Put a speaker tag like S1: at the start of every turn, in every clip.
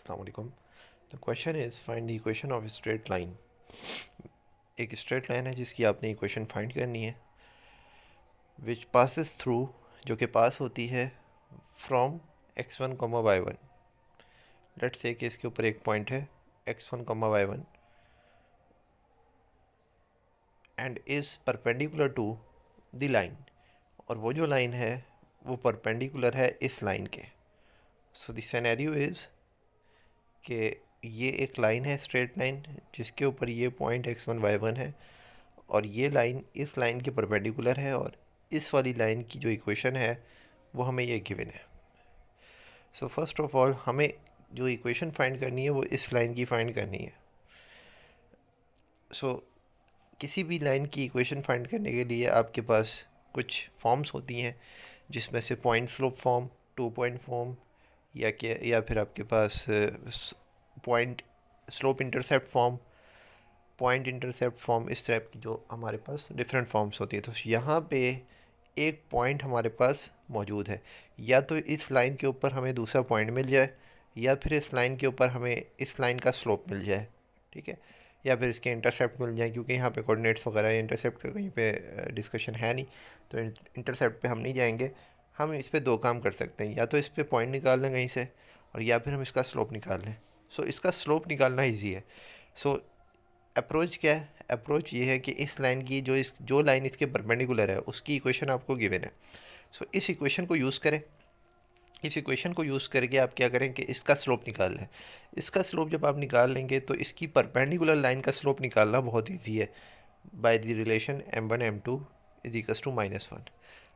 S1: Assalamu alaikum. The question is find the equation of a straight line. एक straight line है जिसकी आपने equation find करनी है विच पासिस थ्रू, जो कि पास होती है from x1 comma y1. Let's say कि इसके ऊपर एक पॉइंट है x1 comma y1 and is perpendicular to the line, और वो जो लाइन है वो परपेंडिकुलर है इस लाइन के. सो द सिनेरियो इज़ कि ये एक लाइन है, स्ट्रेट लाइन, जिसके ऊपर ये पॉइंट x1 y1 है और ये लाइन इस लाइन के परपेंडिकुलर है, और इस वाली लाइन की जो इक्वेशन है वो हमें ये गिवन है. सो फर्स्ट ऑफ ऑल हमें जो इक्वेशन फाइंड करनी है वो इस लाइन की फाइंड करनी है. सो किसी भी लाइन की इक्वेशन फाइंड करने के लिए आपके पास कुछ फॉर्म्स होती हैं, जिसमें से point slope form, 2 point form, या फिर आपके पास point slope intercept form, point intercept form, इस टाइप की जो हमारे पास डिफरेंट फॉर्म्स होती है. तो यहाँ पे एक पॉइंट हमारे पास मौजूद है, या तो इस लाइन के ऊपर हमें दूसरा पॉइंट मिल जाए, या फिर इस लाइन के ऊपर हमें इस लाइन का स्लोप मिल जाए, ठीक है, या फिर इसके इंटरसेप्ट मिल जाए. क्योंकि यहाँ पे कोऑर्डिनेट्स वगैरह इंटरसेप्ट का कहीं पे डिस्कशन है नहीं, तो इंटरसेप्ट पे हम नहीं जाएंगे. हम इस पे दो काम कर सकते हैं, या तो इस पे पॉइंट निकाल लें कहीं से, और या फिर हम इसका स्लोप निकाल लें. सो इसका स्लोप निकालना ईजी है. सो अप्रोच क्या है? अप्रोच ये है कि इस लाइन की जो लाइन इसके परपेंडिकुलर है उसकी इक्वेशन आपको गिवन है. सो इस इक्वेशन को यूज़ करें. इस इक्वेशन को यूज़ करके आप क्या करें कि इसका स्लोप निकाल लें. इसका स्लोप जब आप निकाल लेंगे तो इसकी परपेंडिकुलर लाइन का स्लोप निकालना बहुत ईजी है, by the relation m1 m2 is equals to -1.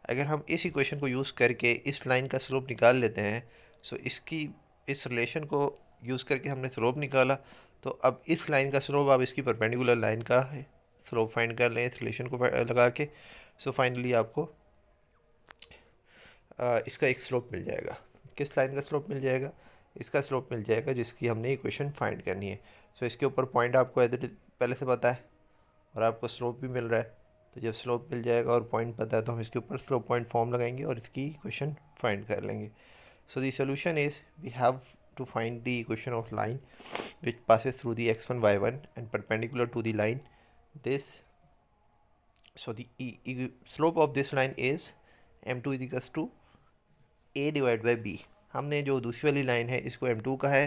S1: अगर हम इस इक्वेशन को यूज़ करके इस लाइन का स्लोप निकाल लेते हैं, सो इसकी इस रिलेशन को यूज़ करके हमने स्लोप निकाला, तो अब इस लाइन का स्लोप आप इसकी परपेंडिकुलर लाइन का स्लोप फाइंड कर लें इस रिलेशन को लगा के. सो फाइनली आपको इसका एक स्लोप मिल जाएगा. किस लाइन का स्लोप मिल जाएगा? इसका स्लोप मिल जाएगा जिसकी हमने इक्वेशन फाइंड करनी है. सो इसके ऊपर पॉइंट आपको एज इट इज पहले से पता है, और आपको स्लोप भी मिल रहा है. तो जब स्लोप मिल जाएगा और पॉइंट पता है तो हम इसके ऊपर स्लोप पॉइंट फॉर्म लगाएंगे और इसकी इक्वेशन फाइंड कर लेंगे. So the solution is we have to find the equation of line which passes through the x1 y1 and perpendicular to the line this. So the slope of this line is m2 is equals to a divide by b. हमने जो दूसरी वाली line है इसको m2 का है,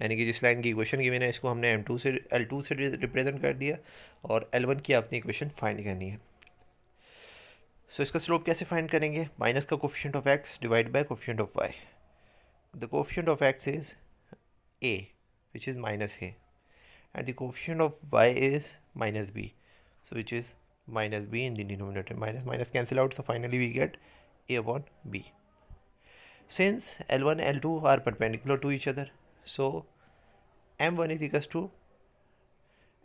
S1: यानी कि जिस लाइन की इक्वेशन गिवन है इसको हमने m2 से l2 से रिप्रेजेंट कर दिया, और l1 की आपने इक्वेशन फाइंड करनी है. सो इसका स्लोप कैसे फाइंड करेंगे? माइनस का coefficient of x divide by coefficient of y. The coefficient of x is a, which is minus a, and the coefficient of y is minus b, so which is minus b in the denominator. Minus minus cancel out, so finally we get a upon b. Since L1 L2 are perpendicular to each other, so m1 is equals to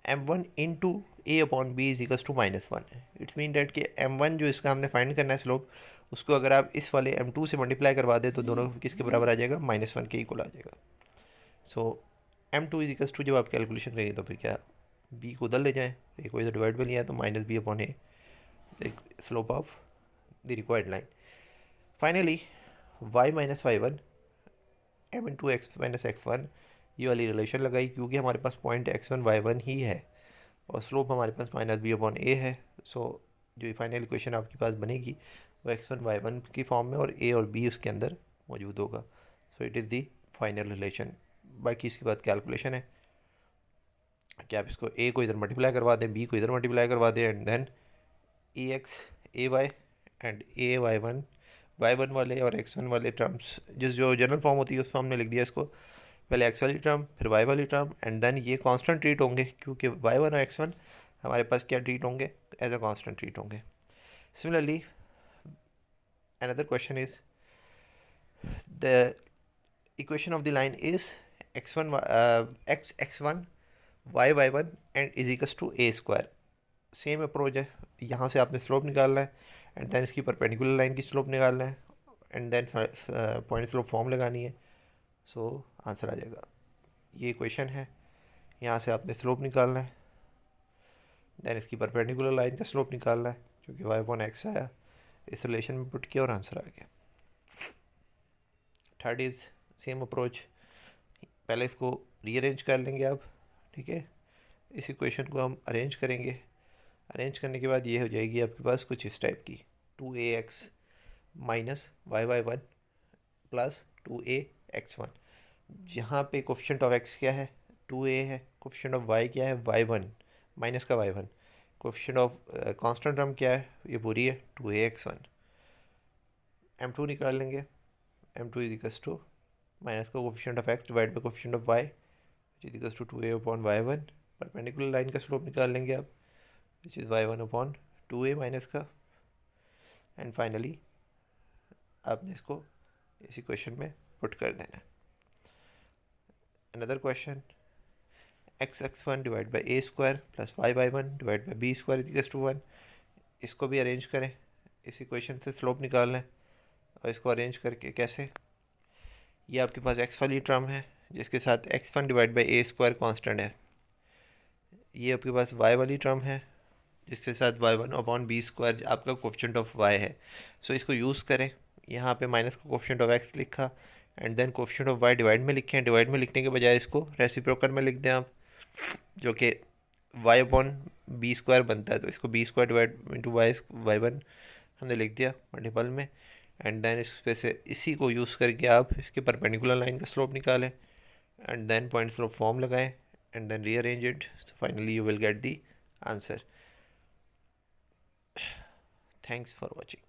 S1: m1 into a upon b is equals to -1. It's mean that कि m1 जो इसका हमने find करना है slope, उसको अगर आप इस वाले m2 से मल्टीप्लाई करवा दें तो दोनों किसके बराबर आ जाएगा? -1 के इक्वल आ जाएगा. सो m2 इज इक्वल्स टू, जब आप कैलकुलेशन करेंगे तो फिर क्या, b को उधर ले जाएं, a को इधर डिवाइड में लिया है तो -b upon a, slope of the required line. Finally y minus y1 m into x minus x1, ये वाली रिलेशन लगाई क्योंकि हमारे पास पॉइंट x1 y1 ही है और स्लोप हमारे पास -b अपॉन a है. सो जो फाइनल इक्वेशन आपके पास बनेगी वो x1 y1 की फॉर्म में, और a और b उसके अंदर मौजूद होगा. So it is the final relation. बाकी इसके बाद कैलकुलेशन है कि आप इसको a को इधर मल्टीप्लाई करवा दें, b को इधर मल्टीप्लाई करवा दें, and then a x a y and a y one वाले और x1 वाले टर्म्स, जो जनरल फॉर्म होती है उस फॉर्म में लिख दिया इसको. पहले x वाली टर्म, फिर y वाली टर्म, एंड देन ये कांस्टेंट ट्रीट होंगे क्योंकि y1 और x1 हमारे पास क्या ट्रीट होंगे? एज अ कांस्टेंट ट्रीट होंगे. Similarly another question is the equation of the line is x1 x1 y1 and is equals to a square. Same approach है, यहाँ से आपने स्लोप निकालना है एंड देन इसकी परपेंडिकुलर लाइन की स्लोप निकालना है, and then point slope form लगानी है. सो आंसर आ जाएगा. ये इक्वेशन है, यहाँ से आपने स्लोप निकालना है, देन इसकी परपेंडिकुलर लाइन का स्लोप निकालना है जो कि y अपॉन x आया, इस रिलेशन में पुट किया और आंसर आ गया. थर्ड इज सेम अप्रोच, पहले इसको रीअरेंज कर लेंगे आप, ठीक है। इस इक्वेशन को हम अरेंज करेंगे। अरेंज करने के बाद ये हो जाएगी आपके पास कुछ इस टाइप की, 2ax minus y1 plus 2ax1। यहाँ पे कोफिशिएंट ऑफ x क्या है, 2a है। कोफिशिएंट ऑफ y क्या है, y1 माइनस का y1। Coefficient of constant term क्या है, ये पूरी है 2ax1। m2 निकाल लेंगे। m2 is equals to minus का coefficient of x divide by coefficient of y which is equals to 2a upon y1। Perpendicular line का स्लोप निकाल लेंगे आप, which is y1 upon 2a minus का। And finally आपने इसको इस equation में पुट कर देना है। Another question, x1 divide by a square plus y1 divide by b square equals to 1। इसको भी अरेंज करें, इस इक्वेशन से स्लोप निकाल लें। और इसको अरेंज करके कैसे, ये आपके पास x वाली टर्म है जिसके साथ x1 divide by a square constant है। ये आपके पास y वाली टर्म है जिसके साथ y1 अपॉन बी स्क्वायर आपका कोफिशिएंट ऑफ y है। सो इसको यूज़ करें। यहाँ पे माइनस का कोफिशिएंट ऑफ x लिखा and then coefficient of y divide में लिखे हैं। डिवाइड में लिखने के बजाय इसको रेसिप्रोकल में लिख दें आप, जो कि y अपॉन बी स्क्वायर बनता है। तो इसको B square divide into y1 हमने लिख दिया मल्टीपल में। एंड देन इस पे से इसी को यूज़ करके आप इसके परपेंडिकुलर लाइन का स्लोप निकालें and then point slope form लगाएं and then rearrange it. So finally you will get the answer. Thanks for watching.